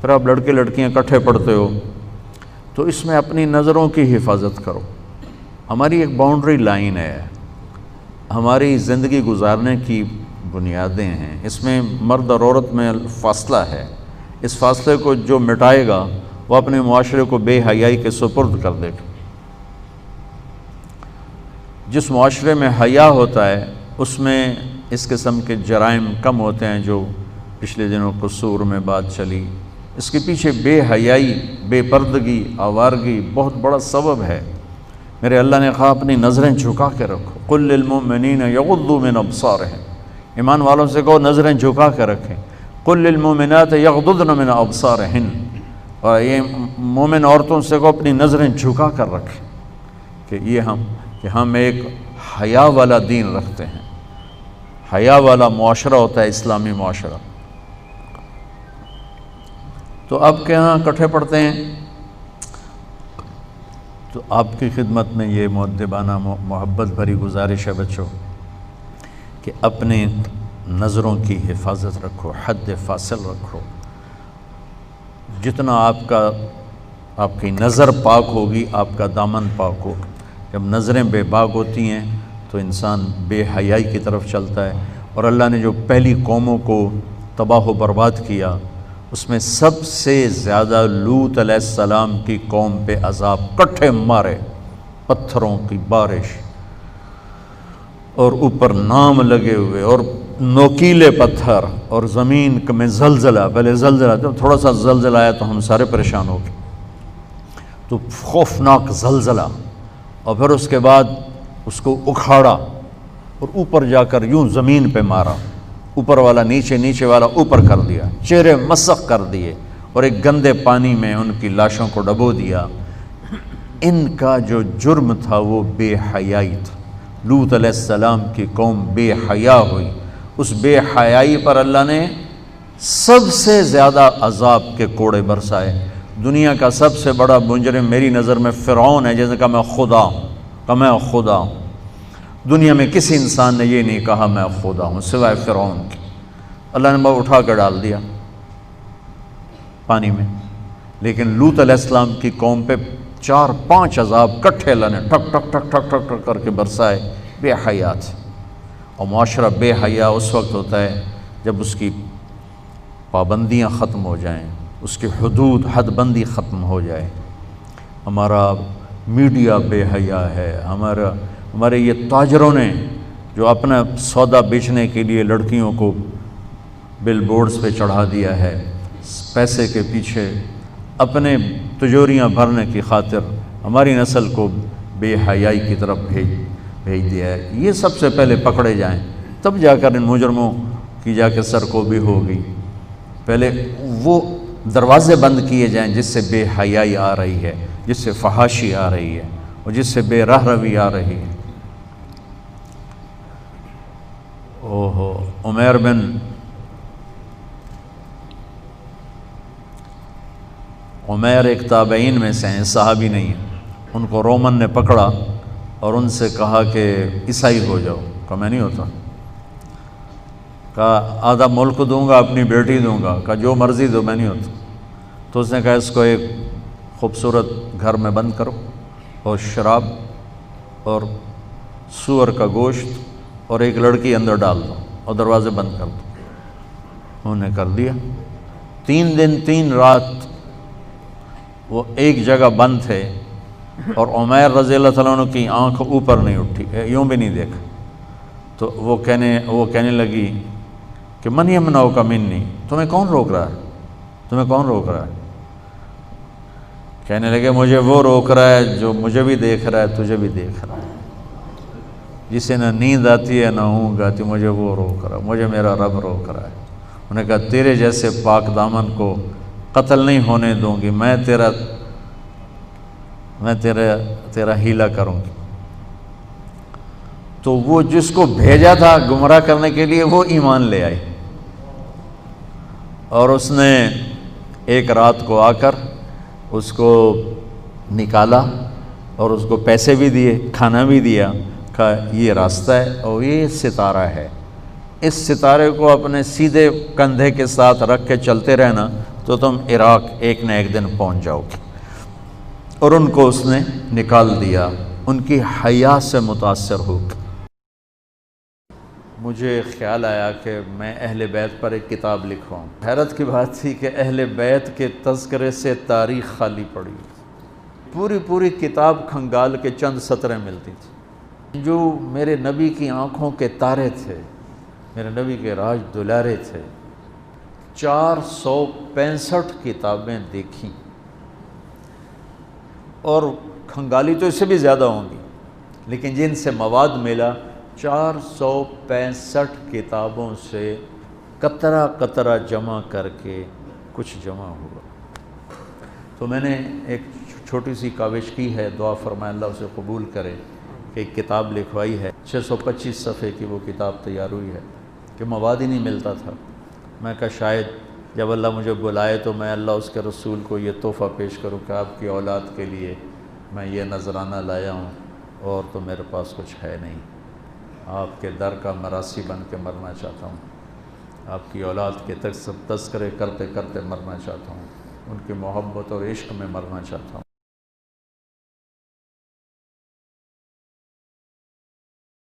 پھر آپ لڑکے لڑکیاں اکٹھے پڑھتے ہو، تو اس میں اپنی نظروں کی حفاظت کرو۔ ہماری ایک باؤنڈری لائن ہے، ہماری زندگی گزارنے کی بنیادیں ہیں، اس میں مرد اور عورت میں فاصلہ ہے۔ اس فاصلے کو جو مٹائے گا وہ اپنے معاشرے کو بے حیائی کے سپرد کر دے گا۔ جس معاشرے میں حیا ہوتا ہے اس میں اس قسم کے جرائم کم ہوتے ہیں، جو پچھلے دنوں قصور میں بات چلی۔ اس کے پیچھے بے حیائی، بے پردگی، آوارگی بہت بڑا سبب ہے۔ میرے اللہ نے کہا اپنی نظریں جھکا کے رکھو، قل للمؤمنین یغضوا من ابصارہم، ایمان والوں سے کہو نظریں جھکا کے رکھیں۔ قل للمؤمنات یغضضن من ابصارہن، اور یہ مومن عورتوں سے کہو اپنی نظریں جھکا کر رکھیں، کہ ہم ایک حیا والا دین رکھتے ہیں، حیا والا معاشرہ ہوتا ہے اسلامی معاشرہ۔ تو آپ کے ہاں اکٹھے پڑھتے ہیں، تو آپ کی خدمت میں یہ مؤدبانہ محبت بھری گزارش ہے بچوں کہ اپنی نظروں کی حفاظت رکھو، حد فاصل رکھو۔ جتنا آپ کی نظر پاک ہوگی آپ کا دامن پاک ہوگا۔ جب نظریں بے باک ہوتی ہیں تو انسان بے حیائی کی طرف چلتا ہے، اور اللہ نے جو پہلی قوموں کو تباہ و برباد کیا اس میں سب سے زیادہ لوط علیہ السلام کی قوم پہ عذاب کٹھے مارے، پتھروں کی بارش، اور اوپر نام لگے ہوئے، اور نوکیلے پتھر، اور زمین میں زلزلہ۔ پہلے زلزلہ، جب تھوڑا سا زلزلہ آیا تو ہم سارے پریشان ہو گئے، تو خوفناک زلزلہ، اور پھر اس کے بعد اس کو اکھاڑا اور اوپر جا کر یوں زمین پہ مارا، اوپر والا نیچے، نیچے والا اوپر کر دیا، چہرے مسخ کر دیے، اور ایک گندے پانی میں ان کی لاشوں کو ڈبو دیا۔ ان کا جو جرم تھا وہ بے حیائی تھا۔ لوط علیہ السلام کی قوم بے حیا ہوئی، اس بے حیائی پر اللہ نے سب سے زیادہ عذاب کے کوڑے برسائے۔ دنیا کا سب سے بڑا مجرم میری نظر میں فرعون ہے، جیسے کہ میں خدا ہوں، کہ میں خدا ہوں۔ دنیا میں کسی انسان نے یہ نہیں کہا میں خدا ہوں سوائے فرعون کے۔ اللہ نے وہ اٹھا کر ڈال دیا پانی میں، لیکن لوط علیہ السلام کی قوم پہ 4-5 عذاب کٹھے اللہ نے ٹھک ٹھک ٹھک ٹھک ٹھک ٹھک کر کے برسائے، بے حیا تھے۔ اور معاشرہ بے حیا اس وقت ہوتا ہے جب اس کی پابندیاں ختم ہو جائیں، اس کی حدود حد بندی ختم ہو جائے۔ ہمارا میڈیا بے حیا ہے، ہمارے یہ تاجروں نے جو اپنا سودا بیچنے کے لیے لڑکیوں کو بل بورڈز پہ چڑھا دیا ہے، پیسے کے پیچھے اپنے تجوریاں بھرنے کی خاطر ہماری نسل کو بے حیائی کی طرف بھیج دیا ہے۔ یہ سب سے پہلے پکڑے جائیں، تب جا کر ان مجرموں کی جا کے سرکوبی ہوگی۔ پہلے وہ دروازے بند کیے جائیں جس سے بے حیائی آ رہی ہے، جس سے فحاشی آ رہی ہے، اور جس سے بے راہ روی آ رہی ہے۔ عمیر بن عمیر ایک تابعین میں سے ہیں، صحابی نہیں ہیں۔ ان کو رومن نے پکڑا اور ان سے کہا کہ عیسائی ہو جاؤ، کہا میں نہیں ہوتا، کہا آدھا ملک دوں گا، اپنی بیٹی دوں گا، کہا جو مرضی دو، میں نہیں ہوتا۔ تو اس نے کہا اس کو ایک خوبصورت گھر میں بند کرو، اور شراب اور سور کا گوشت اور ایک لڑکی اندر ڈال دو اور دروازے بند کر دو۔ انہوں نے کر دیا۔ 3 دن 3 رات وہ ایک جگہ بند تھے، اور عمیر رضی اللہ تعالیٰ عنہ کی آنکھ اوپر نہیں اٹھی، یوں بھی نہیں دیکھا۔ تو وہ کہنے لگی کہ من یمنعک منی، تمہیں کون روک رہا ہے، تمہیں کون روک رہا ہے؟ کہنے لگے مجھے وہ روک رہا ہے جو مجھے بھی دیکھ رہا ہے، تجھے بھی دیکھ رہا ہے، جسے نہ نیند آتی ہے نہ اونگ آتی، مجھے وہ روک رہا ہے، مجھے میرا رب روک رہا ہے۔ انہوں نے کہا تیرے جیسے پاک دامن کو قتل نہیں ہونے دوں گی، میں تیرا ہیلا کروں گی۔ تو وہ جس کو بھیجا تھا گمراہ کرنے کے لیے وہ ایمان لے آئی، اور اس نے ایک رات کو آ کر اس کو نکالا اور اس کو پیسے بھی دیے، کھانا بھی دیا، کہا یہ راستہ ہے اور یہ ستارہ ہے، اس ستارے کو اپنے سیدھے کندھے کے ساتھ رکھ کے چلتے رہنا تو تم عراق ایک نہ ایک دن پہنچ جاؤ گے۔ اور ان کو اس نے نکال دیا، ان کی حیا سے متاثر ہو کر مجھے خیال آیا کہ میں اہل بیت پر ایک کتاب لکھواؤں۔ حیرت کی بات تھی کہ اہل بیت کے تذکرے سے تاریخ خالی پڑی، پوری کتاب کھنگال کے چند سطریں ملتی تھی۔ جو میرے نبی کی آنکھوں کے تارے تھے، میرے نبی کے راج دلارے تھے، 465 کتابیں دیکھیں، اور کھنگالی تو اس سے بھی زیادہ ہوں گی، لیکن جن سے مواد ملا 465 کتابوں سے قطرہ قطرہ جمع کر کے کچھ جمع ہوا۔ تو میں نے ایک چھوٹی سی کاوش کی ہے، دعا فرمائے اللہ اسے قبول کرے، کہ ایک کتاب لکھوائی ہے، 625 صفحے کی وہ کتاب تیار ہوئی ہے، کہ مواد ہی نہیں ملتا تھا۔ میں کہا شاید جب اللہ مجھے بلائے تو میں اللہ اس کے رسول کو یہ تحفہ پیش کروں کہ آپ کی اولاد کے لیے میں یہ نذرانہ لایا ہوں، اور تو میرے پاس کچھ ہے نہیں، آپ کے در کا مراسی بن کے مرنا چاہتا ہوں، آپ کی اولاد کے تذکرے کرتے کرتے مرنا چاہتا ہوں، ان کی محبت اور عشق میں مرنا چاہتا ہوں۔